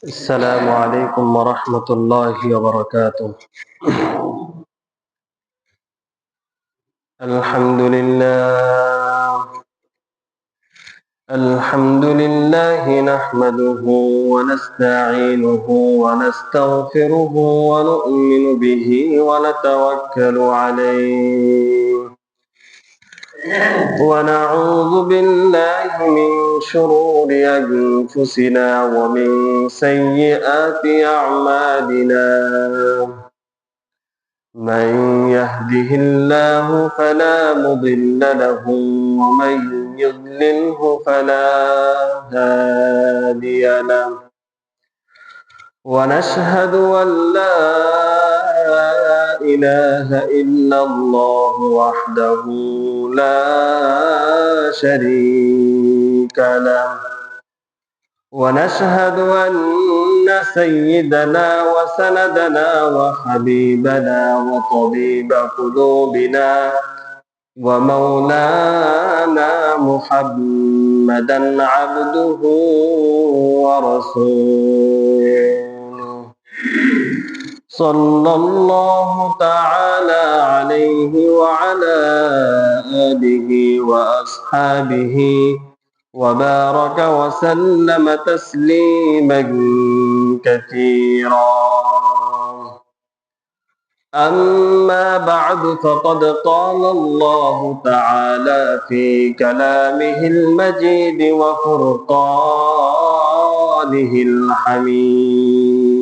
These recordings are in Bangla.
السلام عليكم ورحمة الله وبركاته. الحمد لله الحمد لله نحمده ونستعينه ونستغفره ونؤمن به ونتوكل عليه ونعوذ بالله من شرور أنفسنا ومن سيئات أعمالنا. من يهده الله فلا مضل له ومن يضلله فلا هادي له ونشهد أن لا إله إلا الله وحده لا شريك له ونشهد أن سيدنا وسندنا وحبيبنا وطبيب قلوبنا ومولانا محمدا عبده ورسوله صلى الله تعالى عليه وعلى آله وأصحابه وبارك وسلم تسليما كثيرا. أما بعد فقد قال الله تعالى في كلامه المجيد وفرقانه الحميد: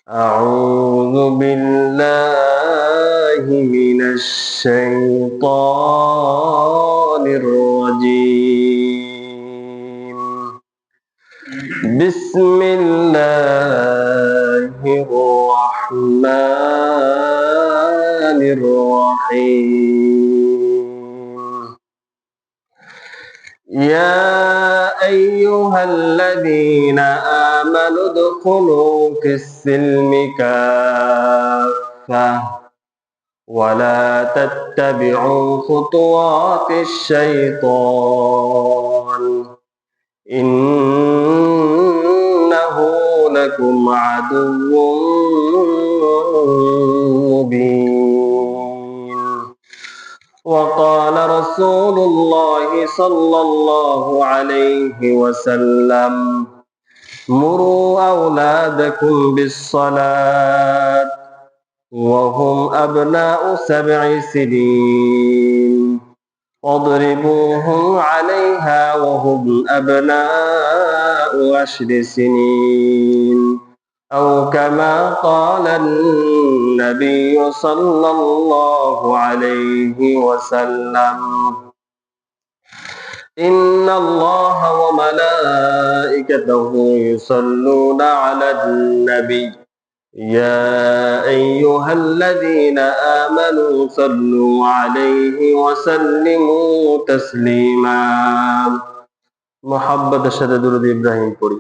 أعوذ بالله من الشيطان الرجيم. بسم الله الرحمن الرحيم. يا أيها الذين آمنوا ادخلوا في السلم كافة ولا تتبعوا خطوات الشيطان إنه لكم عدو مبين. وقال رسول الله صلى الله عليه وسلم: مروا أولادكم بالصلاة وهم أبناء 7 سنين واضربوهم عليها وهم أبناء 10 سنين أو كما قال النبي صلى الله عليه وسلم: إن الله وملائكته يصلون على النبي يا أيها الذين آمنوا صلوا عليه وسلموا تسليما. محبت شد درود إبراهيم পড়ি।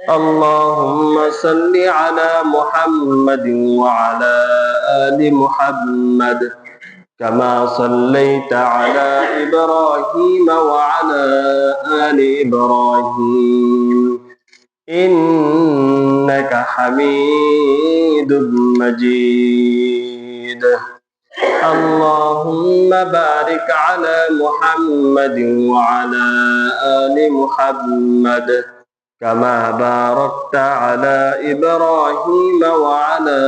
اللهم صل على محمد وعلى آل محمد كما صليت على إبراهيم وعلى آل إبراهيم إنك حميد مجيد. اللهم بارك على محمد وعلى آل محمد كما باركت على إبراهيم وعلى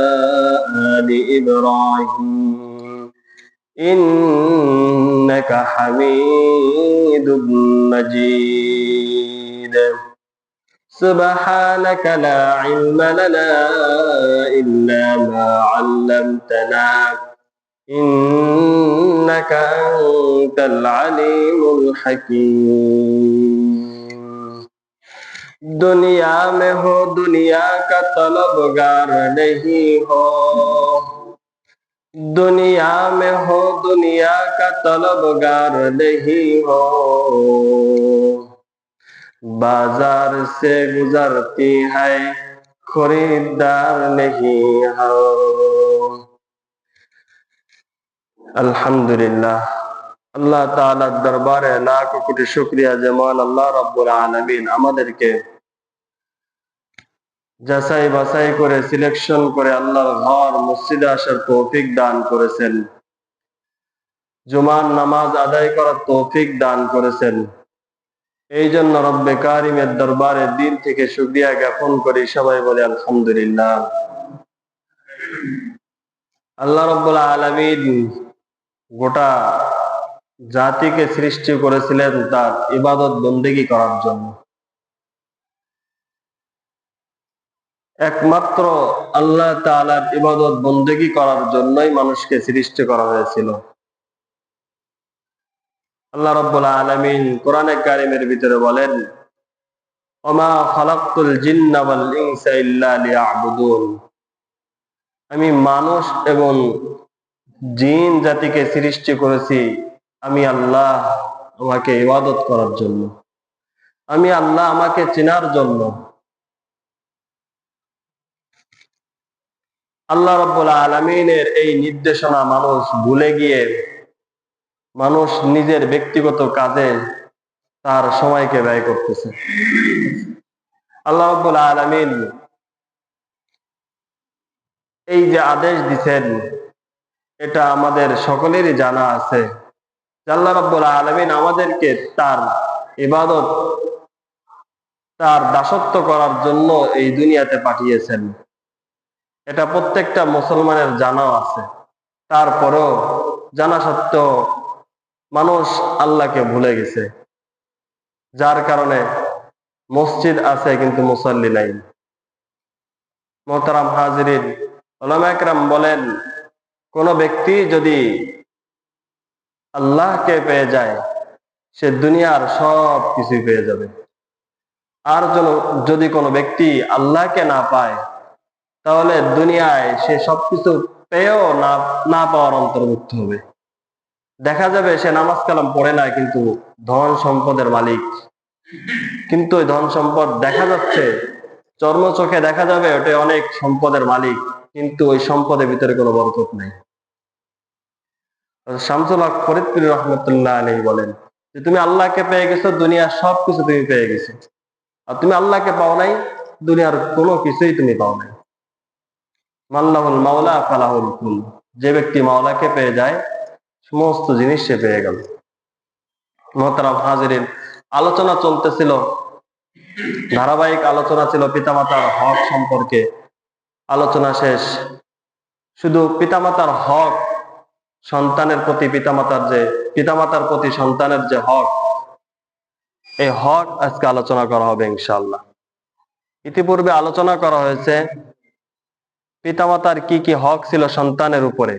آل إبراهيم إنك حميد مجيد. سبحانك لا علم لنا إلا ما علمتنا إنك أنت العليم الحكيم. दुनिया में हो दुनिया का तलबगार नहीं हो, दुनिया में हो दुनिया का तलबगार नहीं हो, बाजार से गुजरती है खरीदार नहीं हो। अल्हम्दुलिल्लाह, আল্লাহ তাআলার দরবারে লাখ কোটি শুকরিয়া যে মহান আল্লাহ রাব্বুল আলামিন আমাদেরকে যাচাই বাছাই করে সিলেকশন করে আল্লাহর ঘর মসজিদে আসার তৌফিক দান করেছেন, জুমার নামাজ আদায় করার তৌফিক দান করেছেন। এই জন্য রব্বে কারিমের দরবারে দিল থেকে শুকরিয়া জ্ঞাপন করি, সবাই বলে আলহামদুলিল্লাহ। আল্লাহ রাব্বুল আলামিন গোটা জাতিকে সৃষ্টি করেছিলেন তার ইবাদত বন্দেগী করার জন্য। একমাত্র আল্লাহ তাআলার ইবাদত বন্দেগী করার জন্যই মানুষকে সৃষ্টি করা হয়েছিল। আল্লাহ রাব্বুল আলামিন কোরআনে কারিমের ভিতরে বলেন, ওমা খালাকতুল জিন্না ওয়াল ইনসা ইল্লা লিয়াবুদুন, আমি মানুষ এবং জিন জাতিকে সৃষ্টি করেছি আমি আল্লাহ আমাকে ইবাদত করার জন্য, আমি আল্লাহ আমাকে চেনার জন্য। আল্লাহ রাব্বুল আলামিনের এই নির্দেশনা মানুষ ভুলে গিয়ে মানুষ নিজের ব্যক্তিগত কাজে তার সময়কে ব্যয় করতেছে। আল্লাহ রাব্বুল আলামিন এই যে আদেশ দিচ্ছেন এটা আমাদের সকলেরই জানা আছে। আল্লাহ রাব্বুল আলামিন আমাদেরকে তার ইবাদত, তার দাসত্ব করার জন্য এই দুনিয়াতে পাঠিয়েছেন। এটা প্রত্যেকটা মুসলমানের জানাও আছে, তারপরেও জানা সত্ত্বেও মানুষ আল্লাহকে ভুলে গেছে, যার কারণে মসজিদ আছে কিন্তু মুসল্লি নাই। মোহতারাম হাজিরিন, উলামা একরাম বলেন, কোন ব্যক্তি যদি আল্লাহকে পেয়ে যায় সে দুনিয়ার সব কিছুই পেয়ে যাবে। আর যদি কোনো ব্যক্তি আল্লাহকে না পায় তাহলে দুনিয়ায় সে সবকিছু পেয়েও না পাওয়ার অন্তর্ভুক্ত হবে। দেখা যাবে সে নামাজ কালাম পড়ে না কিন্তু ধন সম্পদের মালিক, কিন্তু ওই ধন সম্পদ দেখা যাচ্ছে, চর্ম চোখে দেখা যাবে ওটা অনেক সম্পদের মালিক, কিন্তু ওই সম্পদের ভিতরে কোনো বরকত নেই। শামসুল হক ফরিদপুরি রহমতুল্লাহ আলাইহি বলেন যে তুমি আল্লাহকে পেয়ে গেছো, দুনিয়ার সবকিছু তুমি পেয়ে গেছো, আর তুমি আল্লাহকে পাও নাই, দুনিয়ার কোনো কিছুই তুমি পাও নাই। মাল্লাহুল মাওলা ফালাহুল কুল, যে ব্যক্তি মাওলাকে পেয়ে যায় সমস্ত জিনিস সে পেয়ে গেল। মুহতারাম হাজিরিন, আলোচনা চলতেছিল, ধারাবাহিক আলোচনা ছিল পিতামাতার হক সম্পর্কে। আলোচনা শেষ, শুধু পিতামাতার হক, সন্তানের প্রতি পিতামাতার প্রতি সন্তানের যে হক, এই হক আজকে আলোচনা করা হবে ইনশাআল্লাহ। ইতিপূর্বে আলোচনা করা হয়েছে পিতামাতার কি কি হক ছিল সন্তানের উপরে।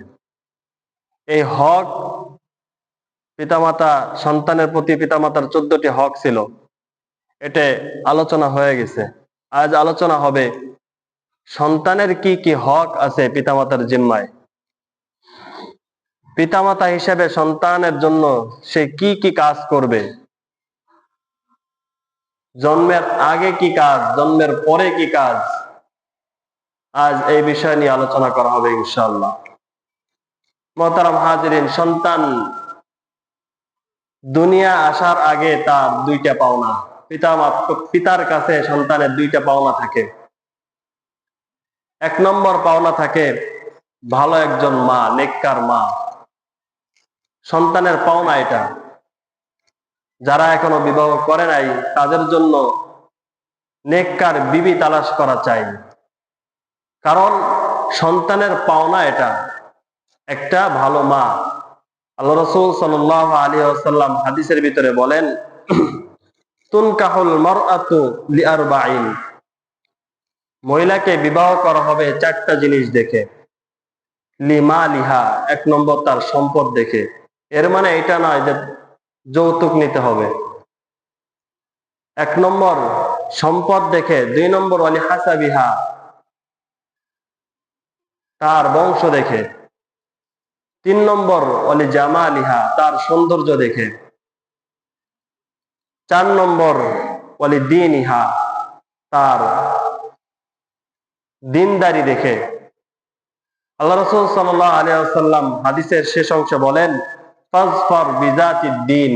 এই হক পিতামাতা, সন্তানের প্রতি পিতামাতার 14টি হক ছিল, এটা আলোচনা হয়ে গেছে। আজ আলোচনা হবে সন্তানের কি কি হক আছে পিতামাতার জিম্মায়। পিতামাতা হিসেবে সন্তানের জন্য সে কি কি কাজ করবে, জন্মের আগে কি কাজ, জন্মের পরে কি কাজ, আজ এই বিষয় নিয়ে আলোচনা করা হবে ইনশাআল্লাহ। মুহতারাম হাজিরিন, সন্তান দুনিয়া আসার আগে তার দুইটা পাওনা, পিতার কাছে সন্তানের দুইটা পাওনা থাকে। এক নম্বর পাওনা থাকে ভালো একজন মা, নেককার মা। সন্তানের পাওনা এটা। যারা এখনো বিবাহ করে নাই তাদের জন্য নেককার বিবি তালাশ করা চাই, কারণ সন্তানের পাওনা এটা, একটা ভালো মা। আল্লাহ রাসূল সাল্লাল্লাহু আলাইহি ওয়াসাল্লাম হাদিসের ভিতরে বলেন, তুনকাহুল মারআতু লিআরবাঈন, মহিলাকে বিবাহ করা হবে 4টা জিনিস দেখে। লিমালিহা, এক নম্বর তার সম্পদ দেখে। এর মানে এটা নয় যে যৌতুক নিতে হবে। এক নম্বর সম্পদ দেখে। 2 নম্বর ওয়ালি হাসাবিহা, তার বংশ দেখে। 3 নম্বর ওয়ালি জামালিহা, তার সৌন্দর্য দেখে। 4 নম্বর ওয়ালি দীনিহা, তার দিনদারি দেখে। আল্লাহ রাসূল সাল্লাল্লাহু আলাইহি ওয়াসাল্লাম হাদিসের শেষ অংশে বলেন, ফাজফার বিজাতিদ দ্বীন,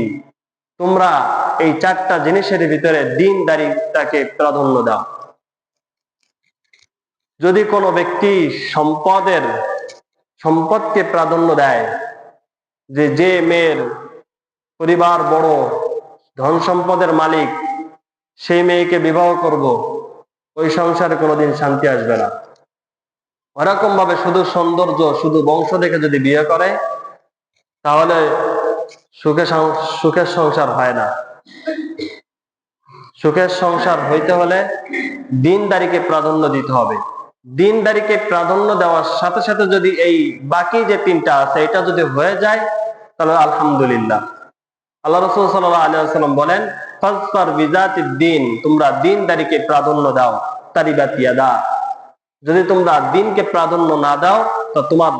তোমরা এই চারটা জিনিসের ভিতরে দ্বীনদারিতাকে প্রাধান্য দাও। যদি কোনো ব্যক্তি সম্পদকে প্রাধান্য দেয়, যে মেয়ের পরিবার বড়, ধন সম্পদের মালিক, সেই মেয়েকে বিবাহ করব, ওই সংসারে কোনোদিন শান্তি আসবে না। ওরকম ভাবে শুধু সৌন্দর্য, শুধু বংশ দেখে যদি বিয়ে করে, তাহলে সুখের সংসার হয় না। সুখের সংসার হইতে হলে দ্বীনদারিকে প্রাধান্য দিতে হবে। দ্বীনদারিকে প্রাধান্য দেওয়ার সাথে সাথে যদি এই বাকি যে তিনটা আছে এটা যদি হয়ে যায়, তাহলে আলহামদুলিল্লাহ। আল্লাহ রাসূল সাল্লাল্লাহু আলাইহি ওয়াসাল্লাম বলেন, ফাজফার বিজাতিদ দ্বীন, তোমরা দ্বীনদারিকে প্রাধান্য দাও। তারিবাত ইয়াদা, যদি তোমরা দ্বীনকে প্রাধান্য না দাও, তো তোমার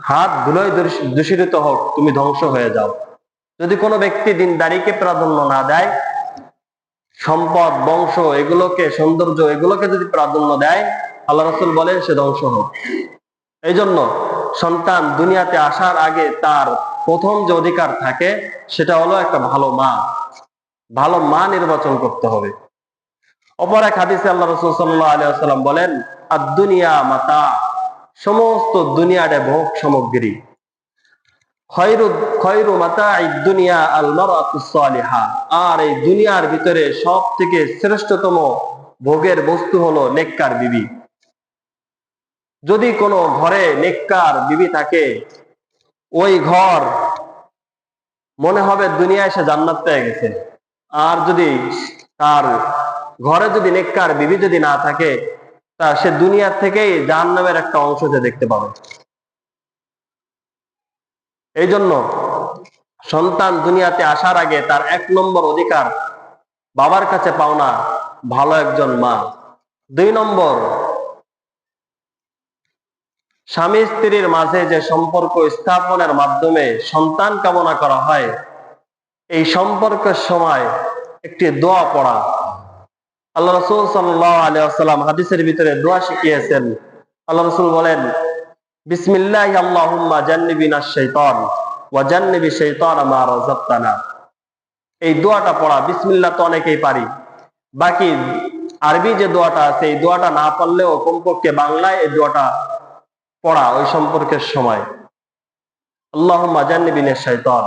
হাত ধুলোয় দূষিত হোক, তুমি ধ্বংস হয়ে যাও। যদি কোনো ব্যক্তি দ্বীনদারিকে প্রাধান্য না দেয়, সম্পদ, বংশ, এগুলোকে, সৌন্দর্য, এগুলোকে যদি প্রাধান্য দেয়, আল্লাহ রাসূল বলেন সে ধ্বংস হোক। এই জন্য সন্তান দুনিয়াতে আসার আগে তার প্রথম যে অধিকার থাকে সেটা হলো একটা ভালো মা নির্বাচন করতে হবে। অপর এক হাদিসে আল্লাহ রাসূল সাল্লাল্লাহু আলাইহি ওয়াসাল্লাম বলেন, আদ-দুনিয়া মাতা, সমস্ত দুনিয়াটা ভোগ সামগ্রী। খয়রু মাতা'আদ দুনিয়া আল মারআতুস সালিহা, আর এই দুনিয়ার ভিতরে সব থেকে শ্রেষ্ঠতম ভোগের বস্তু হলো নেককার বিবি। যদি কোনো ঘরে নেককার বিবি থাকে, ওই ঘর মনে হবে দুনিয়ায় এসে জান্নাত পেয়ে গেছে। আর যদি তার ঘরে যদি নেককার বিবি যদি না থাকে, তা সে দুনিয়ার থেকেই জাহান্নামের একটা অংশ দেখতে পাবে। এই জন্য সন্তান দুনিয়াতে আসার আগে তার 1 নম্বর অধিকার বাবার কাছে পাওনা ভালো একজন মা। 2 নম্বর, স্বামী স্ত্রীর মাঝে যে সম্পর্ক স্থাপনের মাধ্যমে সন্তান কামনা করা হয়, এই সম্পর্কের সময় একটি দোয়া পড়া। আল্লাহ রাসূল সাল্লাল্লাহু আলাইহি ওয়াসাল্লাম হাদিসের ভিতরে দোয়া শিখিয়েছেন। আল্লাহ রাসূল বলেন, বিসমিল্লাহি আল্লাহুম্মা জান্নিবিনাশ শাইতান ওয়া জান্নিবিশ শাইতানা মা রাযাকতানা। এই দোয়াটা পড়া, বিসমিল্লাহ তো অনেকেই পারি, বাকি আরবি যে দোয়াটা আছে এই দোয়াটা না পারলেও কমপক্ষে বাংলায় এই দোয়াটা পড়া ওই সম্পর্কের সময়। আল্লাহুম্মা জান্নিবিনাশ শাইতান,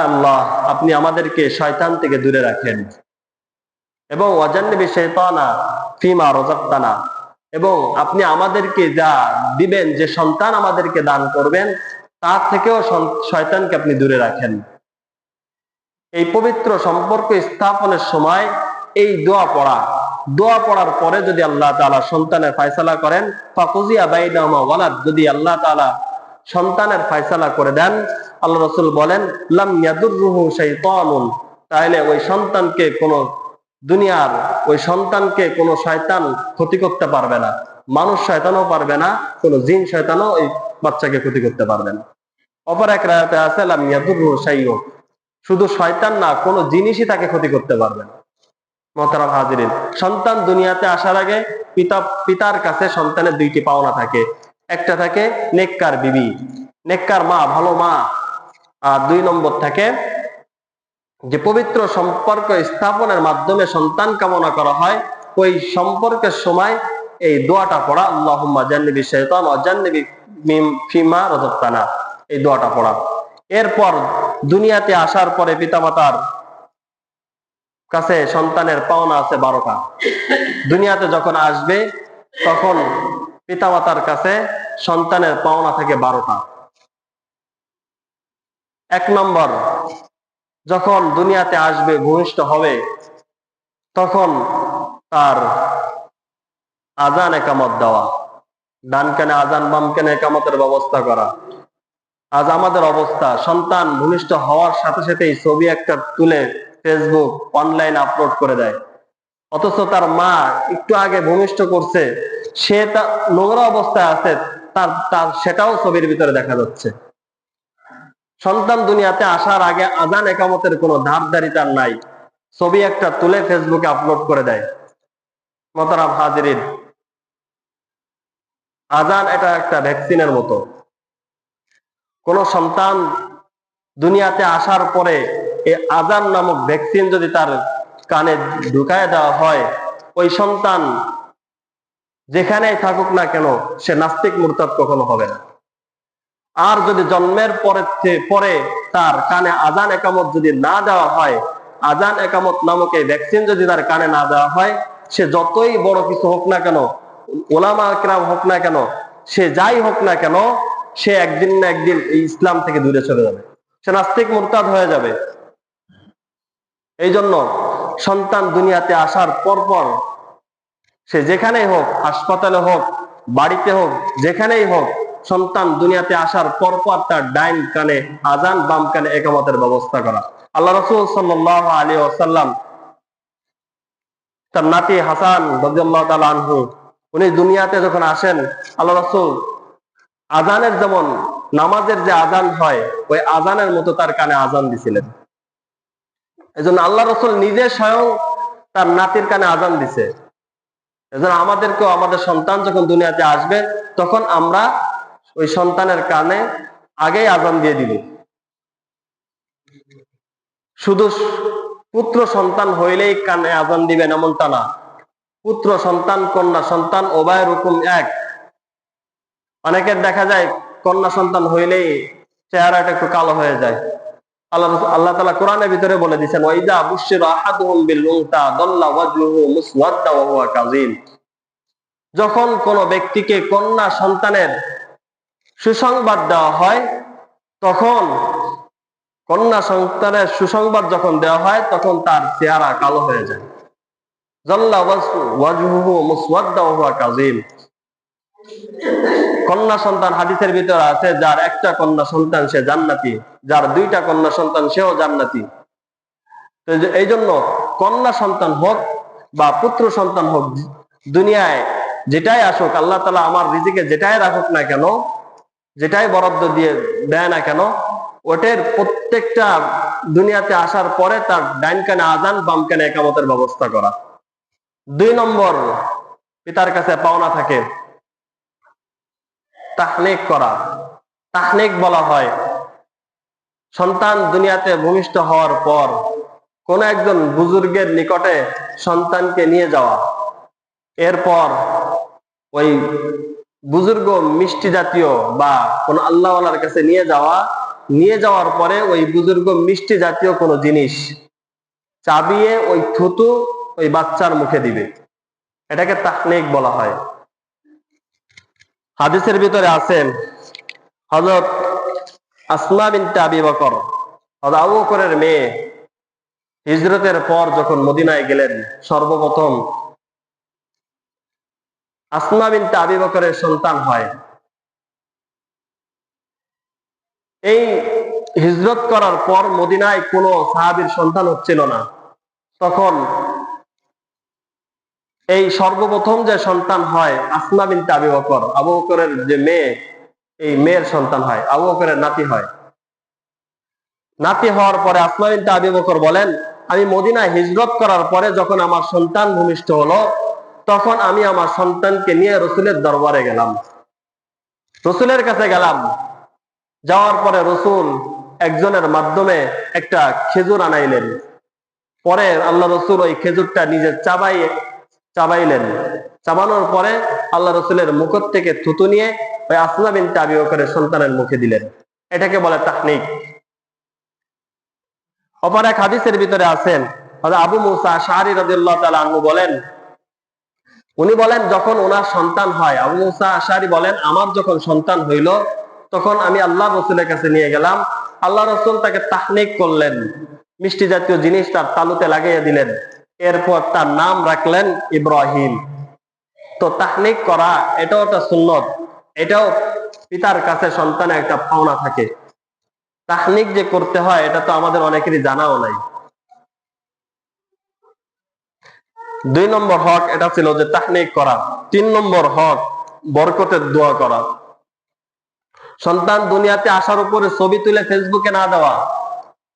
আল্লাহ আপনি আমাদেরকে শয়তান থেকে দূরে রাখেন, এবং ওয়া জান্নিবিশ শাইতানা ফিমা রাযাকতানা, এবং আপনি আমাদেরকে যা দিবেন, যে সন্তান আমাদেরকে দান করবেন, তার থেকেও শয়তানকে আপনি দূরে রাখেন। এই পবিত্র সম্পর্ক স্থাপনের সময় এই দোয়া পড়ার পরে যদি আল্লাহ তাআলা সন্তানের ফয়সালা করেন, ফাকুজিয়া বাইনাহুমা ওয়ালাদ, যদি আল্লাহ তাআলা সন্তানের ফয়সালা করে দেন, আল্লাহ রাসূল বলেন, লাম ইয়াদুররুহু শাইতানুন, তাহলে ওই সন্তানকে কোনো শয়তান ক্ষতি করতে পারবে না। মানুষ শয়তানও পারবে না, কোনো জিন শয়তানও ওই বাচ্চাকে ক্ষতি করতে পারবে না। অপর এক রায়াতে আছে, লাম ইয়াদুররুহু শাইউন, শুধু শয়তান না, কোনো জিনিসই তাকে ক্ষতি করতে পারবে না। মোহতারাম হাজিরিন, সন্তান দুনিয়াতে আসার আগে পিতার কাছে সন্তানের 2টি পাওনা থাকে। একটা থাকে নেককার বিবি, নেককার মা, ভালো মা। আর 2 নম্বর থাকে যে পবিত্র সম্পর্ক স্থাপনের মাধ্যমে সন্তান কামনা করা হয়, ওই সম্পর্কের সময় এই দোয়াটা পড়া, আল্লাহুম্মা জান্নিবিশ শাইতান ওয়া জান্নিবি ফিমা রাযাকতানা, এই দোয়াটা পড়া। এরপর দুনিয়াতে আসার পরে পিতামাতার কাছে সন্তানের পাওনা আছে 12টা। দুনিয়াতে যখন আসবে তখন পিতামাতার কাছে সন্তানের পাওনা থাকে 12টা। 1 নম্বর, যখন দুনিয়াতে আসবে, ভূমিষ্ঠ হবে, তখন তার আজান একামত দেওয়া, ডান কানে আজান, বাম কানে একামতের ব্যবস্থা করা। আজ আমাদের অবস্থা, সন্তান ভূমিষ্ঠ হওয়ার সাথে সাথেই ছবি একটা তুলে ফেসবুক, অনলাইন আপলোড করে দেয়, অথচ তার মা একটু আগে ভূমিষ্ঠ করছে, সে তার নোংরা অবস্থায় আছে, তার সেটাও ছবির ভিতরে দেখা যাচ্ছে। সন্তান দুনিয়াতে আসার আগে আজান একামতের কোনো ধারদারিতা নাই, ছবি একটা তুলে ফেসবুকে আপলোড করে দেয়। মোহতারাম হাজিরিন, আজান এটা একটা ভ্যাকসিনের মতো। কোন সন্তান দুনিয়াতে আসার পরে এই আজান নামক ভ্যাকসিন যদি তার কানে ঢুকায় দেওয়া হয়, ওই সন্তান যেখানেই থাকুক না কেন সে নাস্তিক মুরতাদ কখনো হবে না। আর যদি জন্মের পরে তার কানে আজান একামত যদি না দেওয়া হয়, আজান একামত নামক এই ভ্যাকসিন যদি তার কানে না দেওয়া হয়, সে যতই বড় কিছু হোক না কেন, ওলামা কিরাম হোক না কেন, সে যাই হোক না কেন, সে একদিন না একদিন এই ইসলাম থেকে দূরে চলে যাবে, সে নাস্তিক মুরতাদ হয়ে যাবে। এই জন্য সন্তান দুনিয়াতে আসার পর সে যেখানেই হোক, হাসপাতালে হোক, বাড়িতে হোক, যেখানেই হোক, সন্তান দুনিয়াতে আসার পর তার ডাইন কানে আজান, বাম কানে একামতের ব্যবস্থা করা। আল্লাহ রাসূল সাল্লাল্লাহু আলাইহি ওয়াসাল্লাম তার নাতি হাসান রাদিয়াল্লাহু তাআলা আনহু, উনি দুনিয়াতে যখন আসেন, আল্লাহ রাসূল আজানের যেমন নামাজের যে আজান হয়, ওই আজানের মতো তার কানে আজান দিছিলেন। এজন্য আল্লাহ রাসূল নিজে স্বয়ং তার নাতির কানে আজান দিছে। এজন্য আমাদেরকেও আমাদের সন্তান যখন দুনিয়াতে আসবে, তখন আমরা ওই সন্তানের কানে আগেই আজান দিয়ে দিব। শুধু পুত্র সন্তান হইলেই কানে আজান দিবেন এমনটা না, পুত্র সন্তান, কন্যা সন্তান উভয়ের হুকুম এক। অনেকের দেখা যায় কন্যা সন্তান হইলেই চেহারাটা একটু কালো হয়ে যায়। আল্লাহ তাআলা কোরআনের ভিতরে বলে দিয়েছেন, ওয়াইদা বুশিরা আহাদুহুম বিল উনসা দাল্লা ওয়াজহুহু মুসওয়াদ্দা ওয়া হুয়া কাযীম। যখন কোন ব্যক্তিকে কন্যা সন্তানের সুসংবাদ দেওয়া হয়, তখন কন্যা সন্তানের সুসংবাদ যখন দেওয়া হয়, তখন তার চেহারা কালো হয়ে যায়। দাল্লা ওয়াজহুহু মুসওয়াদ্দা ওয়া হুয়া কাযীম। কন্যা সন্তান হাদিসের ভিতরে আছে, যার একটা কন্যা সন্তান সে জান্নাতি, যার দুইটা কন্যা সন্তান সেও জান্নাতি। তো এই জন্য কন্যা সন্তান হোক বা পুত্র সন্তান হোক, দুনিয়ায় যেটাই আসুক, আল্লাহ তাআলা আমার রিজিকে যেটাই রাখুক না কেন, যেটাই বরাদ্দ দিয়ে দেয় না কেন, ওটার প্রত্যেকটা দুনিয়াতে আসার পরে তার ডাইন কানে আজান, বাম কানে একামতের ব্যবস্থা করা। 2 নম্বর পিতার কাছে পাওনা থাকে তাহনিক করা। তাহনিক বলা হয় সন্তান দুনিয়াতে ভূমিষ্ঠ হওয়ার পর কোন একজন বুজুর্গের নিকটে সন্তানকে নিয়ে যাওয়া, এরপর ওই বুজুর্গ মিষ্টি জাতীয় বা কোন আল্লাহওয়ালার কাছে নিয়ে যাওয়ার পরে ওই বুজুর্গ মিষ্টি জাতীয় কোন জিনিস চাবিয়ে ওই থুতু ওই বাচ্চার মুখে দিবে, এটাকে তাহনিক বলা হয়। হাদিসের ভিতরে আছেন হযরত আসমা বিনতে আবি বকর, হযরত আবু বকরের মেয়ে, হিজরতের পর যখন মদিনায় গেলেন, সর্বপ্রথম আসমা বিনতে আবি বকরের সন্তান হয়। এই হিজরত করার পর মদিনায় কোনো সাহাবীর সন্তান হচ্ছিল না। তখন এই সর্বপ্রথম যে সন্তান হয় আসমা বিনতে আবি বকর, আবু বকরের যে মেয়ে, এই মেয়ের সন্তান হয়, আবু বকরের নাতি হয়। নাতি হওয়ার পরে আসমা বিনতে আবি বকর বলেন, আমি মদিনায় হিজরত করার পরে যখন আমার সন্তান ভূমিষ্ঠ হলো, তখন আমি আমার সন্তানকে নিয়ে রসুলের দরবারে গেলাম, রসুলের কাছে গেলাম। যাওয়ার পরে রসুল একজনের মাধ্যমে একটা খেজুর আনাইলেন। পরে আল্লাহ রসুল ওই খেজুরটা নিজে চাবাইলেন। চাবানোর পরে আল্লাহ রসুলের মুখ থেকে থুতু নিয়ে ওই আসমা বিনতে আবি বকরের সন্তানের মুখে দিলেন। এটাকে বলে তাহনিক। অপর এক হাদিসের ভিতরে আছেন আবু মুসা আশআরী রাদিয়াল্লাহু তাআলা আনহু বলেন, উনি বলেন যখন ওনার সন্তান হয়, আবু মুসা আশআরী বলেন আমার যখন সন্তান হইল, তখন আমি আল্লাহ রসুলের কাছে নিয়ে গেলাম। আল্লাহ রসুল তাকে তাহনিক করলেন, মিষ্টি জাতীয় জিনিস তার তালুতে লাগিয়ে দিলেন। এরপর তার নাম রাখলেন ইব্রাহিম। তো তাহনিক করা এটাও একটা সুন্নত, এটাও পিতার কাছে সন্তানের একটা পাওনা থাকে। তাহনিক যে করতে হয় এটা তো আমাদের অনেকেরই জানাও নাই। 2 নম্বর হক এটা ছিল যে তাহনিক করা। 3 নম্বর হক বরকতের দোয়া করা। সন্তান দুনিয়াতে আসার উপরে ছবি তুলে ফেসবুকে না দেওয়া,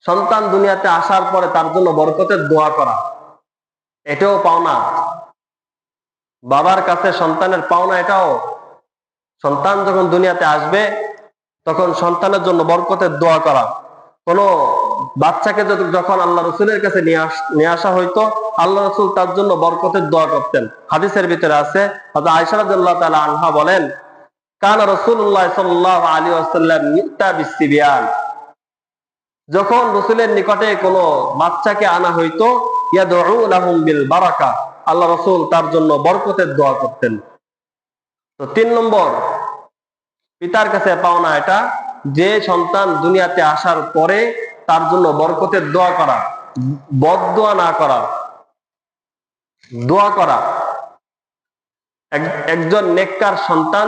সন্তান দুনিয়াতে আসার পরে তার জন্য বরকতের দোয়া করা, এটাও পাওনা। বাবার কাছে সন্তানের পাওনা এটাও। সন্তান যখন দুনিয়াতে আসবে তখন সন্তানের জন্য বরকতের দোয়া করা। কোনো বাচ্চাকে যখন আল্লাহ রসুলের কাছে নিয়ে আসা হইতো, আল্লাহ রসুল তার জন্য বরকতের দোয়া করতেন। হাদিসের ভিতরে আছে, হযরত আয়েশা রাদিয়াল্লাহু তাআলা আনহা বলেন, কানা রাসূলুল্লাহ সাল্লাল্লাহু আলাইহি ওয়াসাল্লাম ইউতা বিসসিবিয়ান, যখন রসুলের নিকটে কোনো বাচ্চাকে আনা হইতো, ইয়াদউ লাহুম বিল বারাকা, আল্লাহ রসুল তার জন্য বরকতের দোয়া করতেন। তো 3 নম্বর পিতার কাছে পাওনা এটা, যে সন্তান দুনিয়াতে আসার পরে তার জন্য বরকতের দোয়া করা, বদদোয়া না করা, দোয়া করা। একজন নেককার সন্তান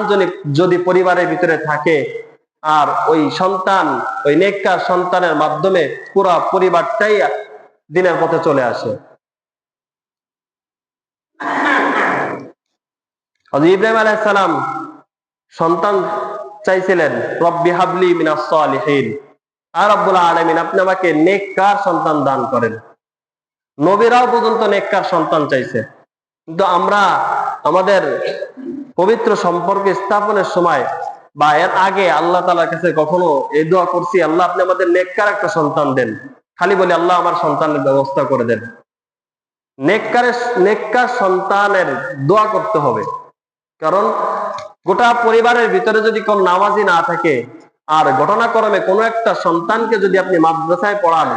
যদি পরিবারের ভিতরে থাকে, আর ওই সন্তান, ওই নেককার সন্তানের মাধ্যমে পুরা পরিবারটাই দিনের পথে চলে আসে। হযরত ইব্রাহিম আলাইহিস সালাম সন্তান চাইছিলেন, রব্বি হাবলি মিনাস সালিহিন, আর রব্বুল আলামিন আপনি আমাকে নেককার সন্তান দান করেন। নবীরাও পর্যন্ত নেককার সন্তান চাইছে, কিন্তু আমরা আমাদের পবিত্র সম্পর্ক স্থাপনের সময় বা এর আগে আল্লাহ তাআলার কাছে কখনো এই দোয়া করছি, আল্লাহ আপনি আমাদের নেককার একটা সন্তান দেন? খালি বলি আল্লাহ আমার সন্তানের ব্যবস্থা করে দেন। নেককার সন্তানের দোয়া করতে হবে, কারণ গোটা পরিবারের ভিতরে যদি কোন নামাজি না থাকে, আর ঘটনাক্রমে কোনো একটা সন্তানকে যদি আপনি মাদ্রাসায় পড়ান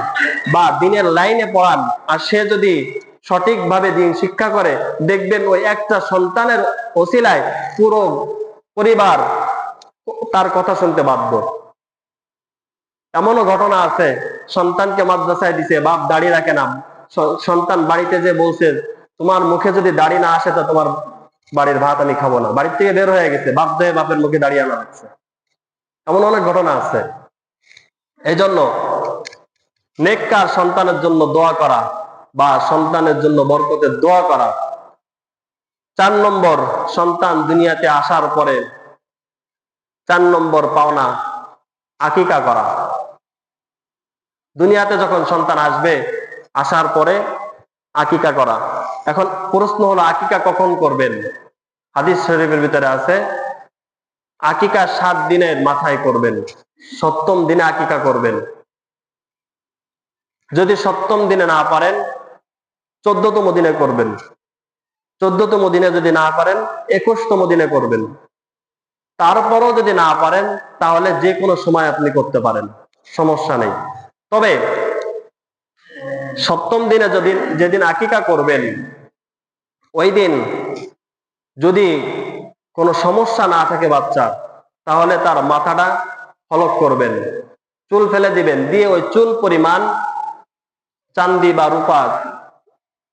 বা দিনের লাইনে পড়ান, আর সে যদি সঠিকভাবে দিন শিক্ষা করে, দেখবেন ওই একটা সন্তানের ওসিলায় পুরো পরিবার তার কথা শুনতে বাধ্য। এমনও ঘটনা আছে, সন্তানকে মাদ্রাসায় দিছে, বাপ দাড়ি রাখে না, সন্তান বাড়িতে যে বলছে, তোমার মুখে যদি দাড়ি না আসে তো তোমার বাড়ির ভাত আমি খাবো না, বাড়ির থেকে বের হয়ে গেছে, বাপ দেয় বাপের মুখে দাঁড়িয়ে আনা লাগছে। এমন অনেক ঘটনা আছে। এই জন্য নেককার সন্তানের জন্য দোয়া করা বা সন্তানের জন্য বরকতের দোয়া করা। 4 নম্বর, সন্তান দুনিয়াতে আসার পরে 4 নম্বর পাওনা আকিকা করা। দুনিয়াতে যখন সন্তান আসবে, আসার পরে আকিকা করা। এখন প্রশ্ন হলো, আকিকা কখন করবেন? হাদিস শরীফের ভিতরে আছে, আকিকা 7 দিনের মাথায় করবেন, 7ম দিনে আকিকা করবেন। যদি 7ম দিনে না পারেন, 14তম দিনে করবেন। 14তম দিনে যদি না পারেন, 21তম দিনে করবেন। তারপরও যদি না পারেন, তাহলে যে কোনো সময় আপনি করতে পারেন, সমস্যা নেই। তবে 7ম দিনে যেদিন আকিকা করবেন, ওই দিন যদি কোনো সমস্যা না থাকে বাচ্চার, তাহলে তার মাথাটা হলক করবেন, চুল ফেলে দিবেন, দিয়ে ওই চুল পরিমাণ চাঁদি বা রূপা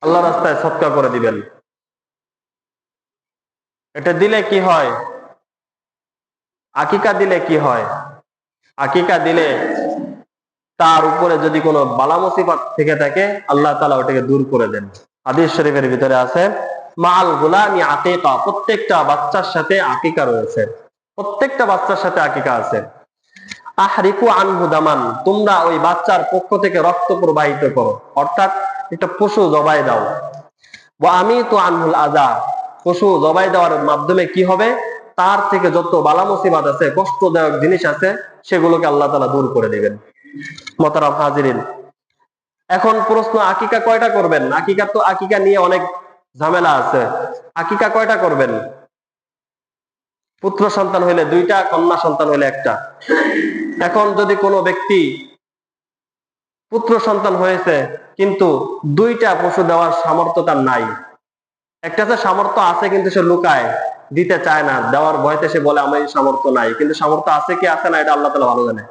আল্লাহ রাস্তায় সদকা করে দিবেন। এটা দিলে কি হয়? আকিকা দিলে কি হয়? আকিকা দিলে তার উপরে যদি কোনো বালা মুসিবত থেকে থাকে, আল্লাহ তাআলা ওটাকে দূর করে দেন। হাদিস শরীফের ভিতরে আছে, মাল গুলামি আকিকা, প্রত্যেকটা বাচ্চার সাথে আকিকা রয়েছে, প্রত্যেকটা বাচ্চার সাথে আকিকা আছে। আহরিকু আনহু দামান, তোমরা ওই বাচ্চার পক্ষ থেকে রক্ত প্রবাহিত করো, অর্থাৎ একটা পশু জবাই দাও। ওয়া আমিতু আনহুল আযা, পশু জবাই দেওয়ার মাধ্যমে কি হবে? তার থেকে যত বালা মুসিবত আছে, কষ্টদায়ক জিনিস আছে, সেগুলোকে আল্লাহ তাআলা দূর করে দিবেন। মোহতারাম হাজিরিন, এখন প্রশ্ন, আকিকা কয়টা করবেন? আকিকা নিয়ে অনেক ঝামেলা আছে। আকিকা কয়টা করবেন? পুত্র সন্তান হইলে 2টা, কন্যা সন্তান হইলে 1টা। এখন যদি কোনো ব্যক্তি পুত্র সন্তান হয়েছে, কিন্তু 2টা পশু দেওয়ার সামর্থ্য তার নাই, একটাতে সামর্থ্য আছে কিন্তু সে লুকায়, দিতে চায় না, দেওয়ার ভয়তে সে বলে আমার সামর্থ্য নাই, কিন্তু সামর্থ্য আছে কি আছে না এটা আল্লাহ তাআলা ভালো জানে।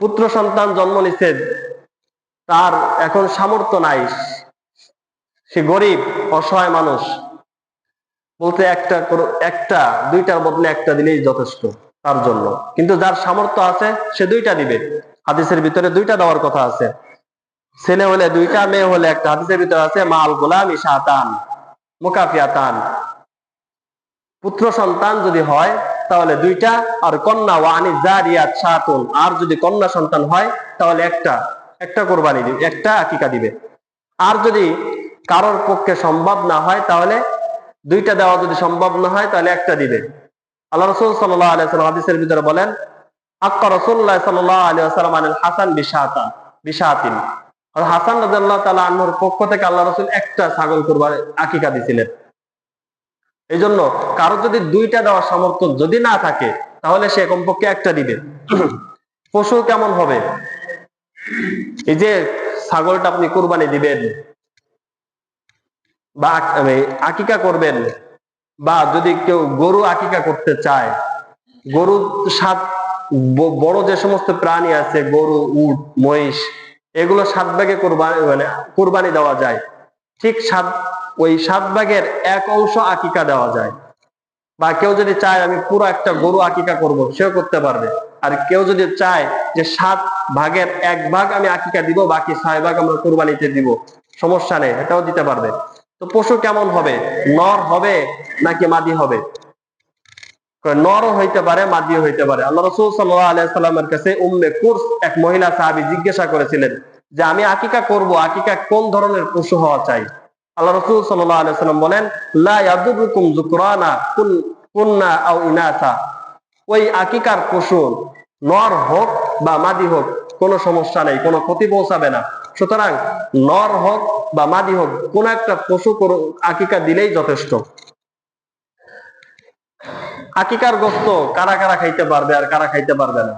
পুত্র সন্তান জন্ম নিচ্ছে, তার এখন সামর্থ্য নাই, সে গরিব অসহায় মানুষ, বলতে একটা 2টার বদলে 1টা দিলেই যথেষ্ট তার জন্য। কিন্তু যার সামর্থ্য আছে সে 2টা দিবে। হাদিসের ভিতরে 2টা দেওয়ার কথা আছে, ছেলে হলে 2টা, মেয়ে হলে 1টা। হাদিসের ভিতরে আছে, মাল গোলামি শাতান মুকাফিয়াতান, পুত্র সন্তান যদি হয় তাহলে 2টা, আর কন্যা ওয়ানি জারিয়াত শাতুন, আর যদি কন্যা সন্তান হয় তাহলে 1টা কোরবানি দিবে, 1টা আকিকা দিবে। আর যদি কারোর পক্ষে সম্ভব না হয়, তাহলে 2টা দেওয়া যদি সম্ভব না হয়, তাহলে 1টা দিবে। আল্লাহ রাসূল সাল্লাল্লাহু আলাইহি ওয়াসাল্লাম হাদিসের ভিতরে বলেন, আক্কা রাসূলুল্লাহ সাল্লাল্লাহু আলাইহি ওয়াসাল্লাম আনিল হাসান বিশাতিন। আর হাসান রাদিয়াল্লাহু তাআলা আনহুর পক্ষ থেকে আল্লাহ রাসূল একটা ছাগল কুরবানি আকিকা দিয়েছিলেন। এই জন্য কারো যদি দুইটা দেওয়ার সামর্থ্য যদি না থাকে তাহলে সে কমপক্ষে একটা দিবে। পশু কেমন হবে? এই যে ছাগলটা আপনি কুরবানি দিবেন বা আকিকা করবেন, বা যদি কেউ গরু আকিকা করতে চায়, গরু সাত বড় যে সমস্ত প্রাণী আছে, গরু, উট, মহিষ, এগুলো 7 ভাগে কুরবানি দেওয়া যায়। ঠিক ওই 7 ভাগের 1 অংশ আকিকা দেওয়া যায়। বা কেউ যদি চায় আমি পুরো একটা গরু আকিকা করব, সেও করতে পারবে। আর কেউ যদি চায় যে 7 ভাগের 1 ভাগ আমি আকিকা দিব, বাকি 6 ভাগ আমরা কুরবানিতে দিব, সমস্যা নেই, এটাও দিতে পারবে। তো পশু কেমন হবে? নর হবে নাকি মাদি হবে? নরও হইতে পারে, মাদিও হইতে পারে। আল্লাহ রাসূল সাল্লাল্লাহু আলাইহি সাল্লামের কাছে উম্মে কুরস এক মহিলা সাহাবী জিজ্ঞাসা করেছিলেন যে আমি আকিকা করব, আকিকা কোন ধরনের পশু হওয়া চাই? আল্লাহ রাসূল সাল্লাল্লাহু আলাইহি সাল্লাম বলেন, লা ইয়াদুরুকুম যুকরানা কুন্না আও ইনাসা। ওই আকিকার পশু নর হোক বা মাদি হোক, কোনো সমস্যা নেই, কোনো ক্ষতি পৌঁছাবে না। সুতরাং নর হোক বা মাদি হোক, কোন একটা পশু আকিকা দিলেই যথেষ্ট। আকিকার গোস্ত কারা কারা খাইতে পারবে আর কারা খাইতে পারবে না?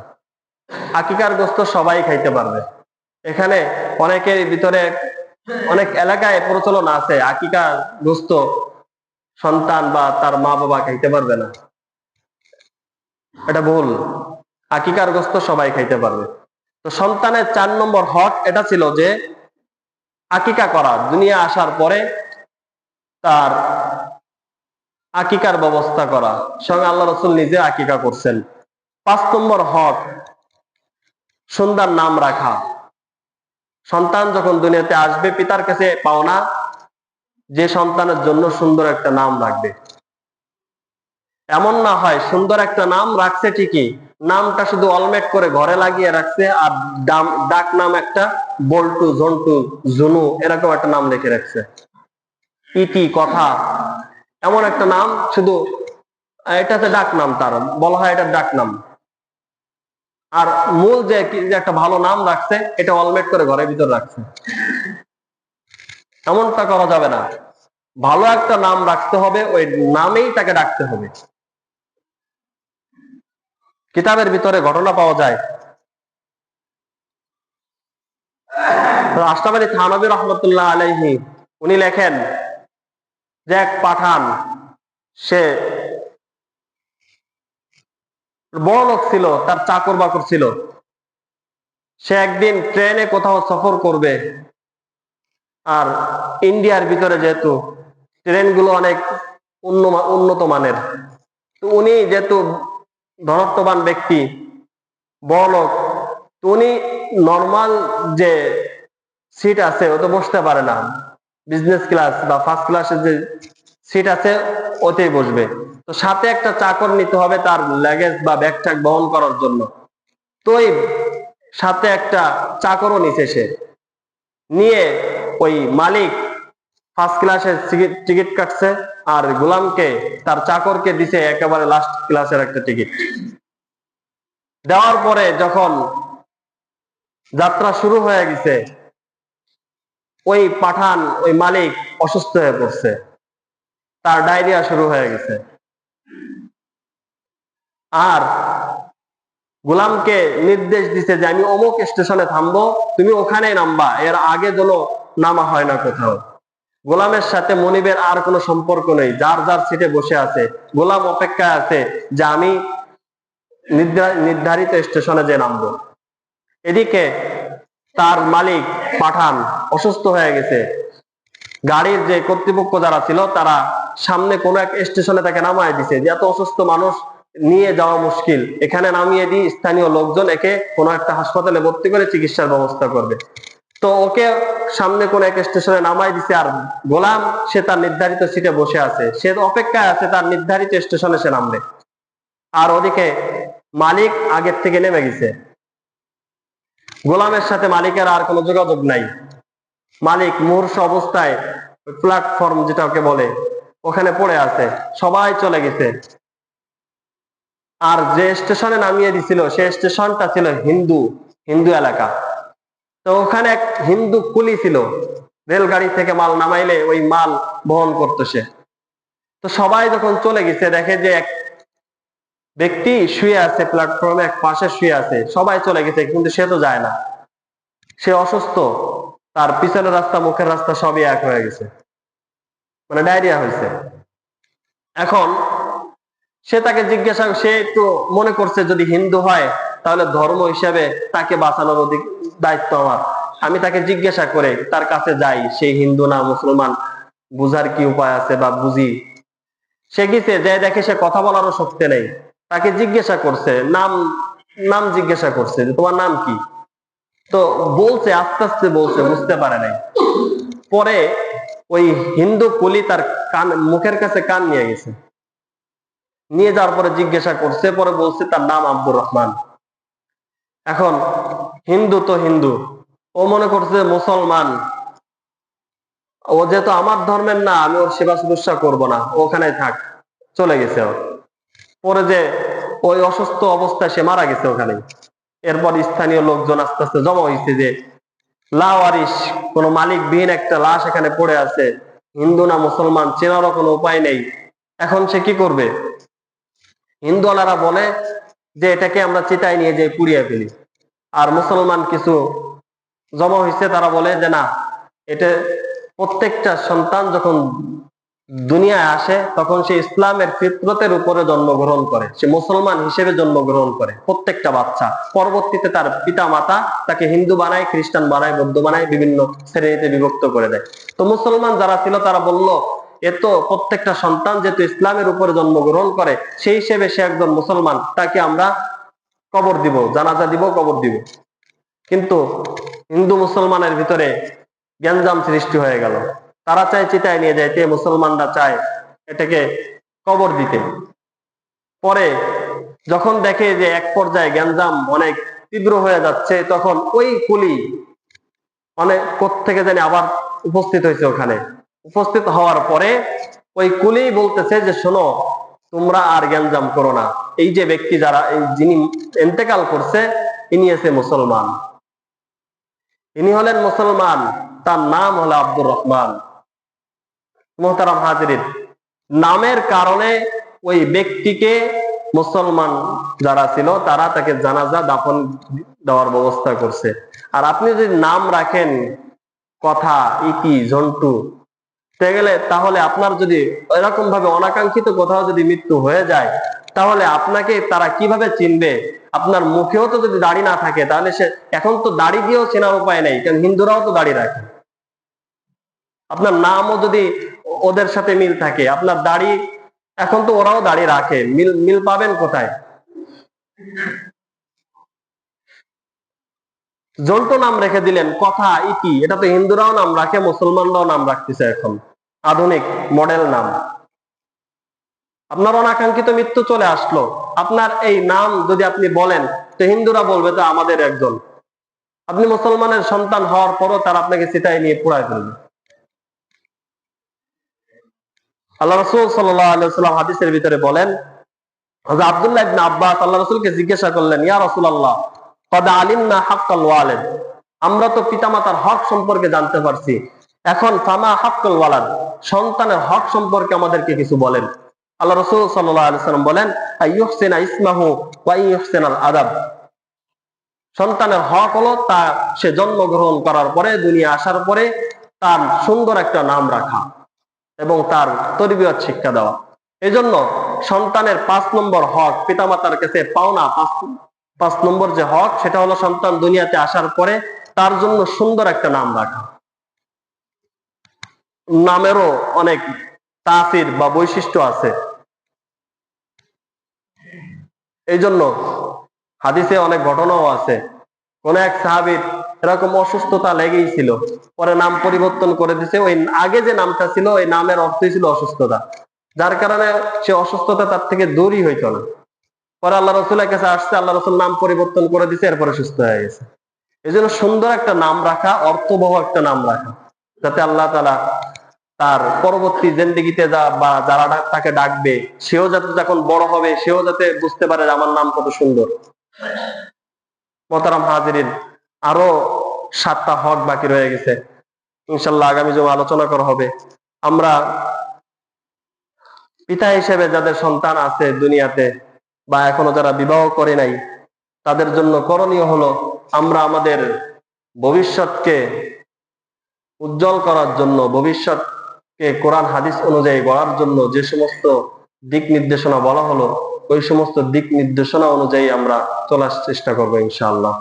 আকিকার গোস্ত সবাই খাইতে পারবে। এখানে অনেকের ভিতরে অনেক এলাকায় প্রচলন আছে আকিকার গোস্ত সন্তান বা তার মা বাবা খাইতে পারবে না। এটা ভুল। আকিকার গোস্ত সবাই খাইতে পারবে। তো সন্তানের 4 নম্বর হক এটা ছিল যে আকিকা করা, দুনিয়া আসার পরে তার আকিকার ব্যবস্থা করা। স্বয়ং আল্লাহ রাসূল নিজে আকিকা করছেন। 5 নম্বর হক সুন্দর নাম রাখা। সন্তান যখন দুনিয়াতে আসবে, পিতার কাছে পাওনা যে সন্তানের জন্য সুন্দর একটা নাম রাখবে। এমন না হয় সুন্দর একটা নাম রাখছে ঠিকই, নামটা শুধু অলমেট করে ঘরে লাগিয়ে রাখছে, আর ডাক নাম একটা বল্টু, ঝন্টু, জুনু, এরকম একটা নাম লিখে রাখছে। ইতি, কথা, এমন একটা নাম শুধু, এটাতে ডাক নাম, তার বলা হয় এটা ডাক নাম। আর মূল যে একটা ভালো নাম রাখছে, এটা অলমেট করে ঘরের ভিতর রাখছে। এমনটা করা যাবে না। ভালো একটা নাম রাখতে হবে, ওই নামেই তাকে ডাকতে হবে। কিতাবের ভিতরে ঘটনা পাওয়া যায়, আশরাফ আলী থানভী রহমতুল্লাহ আলাইহি উনি লেখেন যে এক পাঠান, সে বড় লোক ছিল, তার চাকর বাকর ছিল। সে একদিন ট্রেনে কোথাও সফর করবে, আর ইন্ডিয়ার ভিতরে যেহেতু ট্রেনগুলো অনেক উন্নত মানের, তো উনি যেহেতু ধনত্ববান ব্যক্তি, বড় লোক, তো উনি নর্মাল যে সিট আছে ও তো বসতে পারে না, বিজনেস ক্লাস বা ফার্স্ট ক্লাসের যে সিট আছে ওতেই বসবে। তো সাথে একটা চাকর নিতে হবে তার লাগেজ বা ব্যাগ ট্যাগ বহন করার জন্য। তো ওই সাথে একটা চাকরও নিছে, সে নিয়ে ওই মালিক ফার্স্ট ক্লাসের টিকিট কাটছে, আর গোলামকে, তার চাকরকে দিছে একেবারে লাস্ট ক্লাসের একটা টিকিট। দেওয়ার পরে যখন যাত্রা শুরু হয়ে গেছে, ওই পাঠান, ওই মালিক অসুস্থ হয়ে পড়ছে, তার ডায়রিয়া শুরু হয়ে গেছে। আর গোলামকে নির্দেশ দিছে যে আমি অমুক স্টেশনে থামবো, তুমি ওখানে নামবা, এর আগে যেন নামা হয় না কোথাও। গোলামের সাথে মনিবের আর কোনো সম্পর্ক নেই, যার যার সিটে বসে আছে। গোলাম অপেক্ষায় আছে যে আমি নির্ধারিত স্টেশনে যে নামবো। এদিকে তার মালিক পাঠান অসুস্থ হয়ে গেছে। গাড়ির যে কর্তৃপক্ষ যারা ছিল, তারা সামনে কোন এক স্টেশনে তাকে নামায় দিছে, যে এত অসুস্থ মানুষ নিয়ে যাওয়া মুশকিল, এখানে নামিয়ে দিই, স্থানীয় লোকজন একে কোনো একটা হাসপাতালে ভর্তি করে চিকিৎসার ব্যবস্থা করবে। তো ওকে সামনে কোন এক স্টেশনে নামাই দিছে, আর গোলাম সে তার নির্ধারিত সিটে বসে আছে, সে অপেক্ষায় আছে তার নির্ধারিত স্টেশনে সে নামবে। আর ওদিকে মালিক আগের থেকে নেমে গেছে, গোলামের সাথে মালিকের আর কোনো যোগাযোগ নাই। মালিক মূর্ছ অবস্থায় প্ল্যাটফর্ম যেটাকে বলে ওখানে পড়ে আছে, সবাই চলে গেছে। আর যে স্টেশনে নামিয়ে দিছিল সেই স্টেশনটা ছিল হিন্দু হিন্দু এলাকা। তো ওখানে এক হিন্দু কুলি ছিল, রেলগাড়ি থেকে মাল নামাইলে ওই মাল বহন করতো সে। তো সবাই যখন চলে গেছে দেখে যে এক ব্যক্তি শুয়ে আছে প্ল্যাটফর্মে, এক পাশে শুয়ে আছে, সবাই চলে গেছে কিন্তু সে তো যায় না, সে অসুস্থ, তার পিছনের রাস্তা মুখের রাস্তা সবই এক হয়ে গেছে, মানে ডায়রিয়া হয়েছে। এখন সে তাকে জিজ্ঞাসা, সে একটু মনে করছে যদি হিন্দু হয় তাহলে ধর্ম হিসাবে তাকে বাঁচানোর দায়িত্ব আমার, আমি তাকে জিজ্ঞাসা করে তার কাছে যাই, সেই হিন্দু না মুসলমান, বুঝার কি উপায় আছে বা বুঝি। সে গেছে, যে দেখে সে কথা বলারও শক্তি নেই। তাকে জিজ্ঞাসা করছে, নাম নাম জিজ্ঞাসা করছে যে তোমার নাম কি। তো বলছে, আস্তে আস্তে বলছে, বুঝতে পারে নাই। পরে ওই হিন্দু কুলি তার কান মুখের কাছে কান নিয়ে গেছে, নিয়ে যাওয়ার পরে জিজ্ঞাসা করছে, পরে বলছে তার নাম আব্দুর রহমান। এখন হিন্দু তো হিন্দু, ও মনে করছে মুসলমান, ও যেহেতু আমার ধর্মের না, আমি ওর সেবা শুশ্রূষা করবো না, ওখানে থাক, চলে গেছে ওর। পরে যে ওই অসুস্থ অবস্থায় সে মারা গেছে ওখানে। এরপর স্থানীয় লোকজন আস্তে আস্তে জমা হয়েছে যে লাওয়ারিশ, কোন মালিকবিহীন একটা লাশ এখানে পড়ে আছে, হিন্দু না মুসলমান চেনারও কোনো উপায় নেই। এখন সে কি করবে? হিন্দুওয়ালারা বলে যে এটাকে আমরা চিতায় নিয়ে যাই, পুড়িয়ে ফেলি। আর মুসলমান কিছু জমা হয়েছে, তারা বলে যে না, এটা প্রত্যেকটা সন্তান যখন দুনিয়ায় আসে তখন সে ইসলামের ফিতরতের উপরে জন্মগ্রহণ করে, সে মুসলমান হিসেবে জন্মগ্রহণ করে প্রত্যেকটা বাচ্চা। পরবর্তীতে তার পিতা মাতা তাকে হিন্দু বানায়, খ্রিস্টান বানায়, বৌদ্ধ বানায়, বিভিন্ন শ্রেণীতে বিভক্ত করে দেয়। তো মুসলমান যারা ছিল তারা বলল, এ তো প্রত্যেকটা সন্তান যেহেতু ইসলামের উপরে জন্মগ্রহণ করে, সেই হিসেবে সে একজন মুসলমান, তাকে আমরা কবর দিব, জানাজা দিব, কবর দিব। কিন্তু হিন্দু মুসলমানের ভিতরে গ্যাঞ্জাম সৃষ্টি হয়ে গেল। তারা চায় চিতায় নিয়ে যাইতে, মুসলমানরা চায় এটাকে কবর দিতে। পরে যখন দেখে যে এক পর্যায়ে গ্যাঞ্জাম অনেক তীব্র হয়ে যাচ্ছে, তখন ওই কুলি অনেক কোত্থেকে জানি আবার উপস্থিত হয়েছে ওখানে। উপস্থিত হওয়ার পরে ওই কুলি বলতেছে যে শোনো, তোমরা আর গ্যাঞ্জাম করো না, এই যে ব্যক্তি যারা এই যিনি ইন্তেকাল করছে ইনি আছে মুসলমান, ইনি হলেন মুসলমান, তার নাম হলো আব্দুর রহমান। মোহতারাম হাজিরিন, নামের কারণে ওই ব্যক্তিকে মুসলমান যারা ছিল তারা তাকে জানাজা দাফন দেওয়ার ব্যবস্থা করছে। আর আপনি যদি নাম রাখেন কথা, ইকি, ঝন্টু, তাহলে আপনার যদি এরকম ভাবে অনাকাঙ্ক্ষিত কোথাও যদি মৃত্যু হয়ে যায়, তাহলে আপনাকে তারা কিভাবে চিনবে? আপনার মুখেও তো যদি দাড়ি না থাকে, তাহলে সে, এখন তো দাড়ি দিয়েও চেনার উপায় নেই, কারণ হিন্দুরাও তো দাড়ি রাখে। আপনার নামও যদি ওদের সাথে মিল থাকে, আপনার দাড়ি, এখন তো ওরাও দাড়ি রাখে, মিল মিল পাবেন কোথায়? জন্টু নাম রেখে দিলেন, কথা, ইতি, এটা তো হিন্দুরাও নাম রাখে, মুসলমানরাও নাম রাখতেছে এখন, আধুনিক মডেল নাম। আপনার অনাকাঙ্ক্ষিত মৃত্যু চলে আসলো, আপনার এই নাম যদি আপনি বলেন, তো হিন্দুরা বলবে তো আমাদের একজন। আপনি মুসলমানের সন্তান হওয়ার পরও তারা আপনাকে চিতায় নিয়ে পুড়ায় ফেলবে। আল্লাহ রাসূল সাল্লাল্লাহু আলাইহি ওয়াসাল্লাম হাদিসের ভিতরে বলেন, হযরত আব্দুল্লাহ ইবনে আব্বাস আল্লাহ রাসূলকে জিজ্ঞাসা করলেন, ইয়া রাসূলুল্লাহ, ক্বাদ আলিমনা হাক্কাল ওয়ালিদ, আমরা তো পিতামাতার হক সম্পর্কে জানতে পারছি, এখন ফামা হাক্কুল ওয়ালাদ, সন্তানের হক সম্পর্কে আমাদেরকে কিছু বলেন। আল্লাহ রাসূল সাল্লাল্লাহু আলাইহি ওয়াসাল্লাম বলেন, আইয়ুহসিনা ইসমাহু ওয়া ইয়ুহসিনাল আদাব, সন্তানের হক হলো তা সে জন্মগ্রহণ করার পরে, দুনিয়া আসার পরে তার সুন্দর একটা নাম রাখা এবং তার তরবিয়ত শিক্ষা দেওয়া। এজন্য সন্তানের 5 নম্বর হক, পিতামাতার কাছে পাওনা 5 নম্বর যে হক, সেটা হলো সন্তান দুনিয়াতে আসার পরে তার জন্য সুন্দর একটা নাম রাখা। নামেরও অনেক তাসির বা বৈশিষ্ট্য আছে। এই জন্য হাদিসে অনেক ঘটনাও আছে, কোন এক সাহাবীর এরকম অসুস্থতা লেগেই ছিল, পরে নাম পরিবর্তন করে দিছে, ওই আগে যে নামটা ছিল ওই নামের অর্থই ছিল অসুস্থতা, যার কারণে সে অসুস্থতা তার থেকে দূরই হইতো না। পরে আল্লাহ রসুলের কাছে আসছে, আল্লাহ রসুল নাম পরিবর্তন করে দিছে, এরপরে সুস্থ হয়ে গেছে। এই জন্য সুন্দর একটা নাম রাখা, অর্থবহ একটা নাম রাখা, যাতে আল্লাহ তাআলা তার পরবর্তী জিন্দেগিতে বা যারা তাকে ডাকবে, সেও যাতে যখন বড় হবে সেও যাতে বুঝতে পারে যে আমার নাম কত সুন্দর। মোহতারাম হাজিরিন, আরো 7টা হক বাকি রয়ে গেছে, ইনশাল্লাহ আগামী জমা আলোচনা করা হবে। আমরা পিতা হিসেবে যাদের সন্তান আছে দুনিয়াতে, বা এখনো যারা বিবাহ করে নাই, তাদের জন্য করণীয় হলো আমরা আমাদের ভবিষ্যৎকে উজ্জ্বল করার জন্য, ভবিষ্যৎকে কোরআন হাদিস অনুযায়ী গড়ার জন্য যে সমস্ত দিক নির্দেশনা বলা হলো, ওই সমস্ত দিক নির্দেশনা অনুযায়ী আমরা চলার চেষ্টা করবো ইনশাআল্লাহ।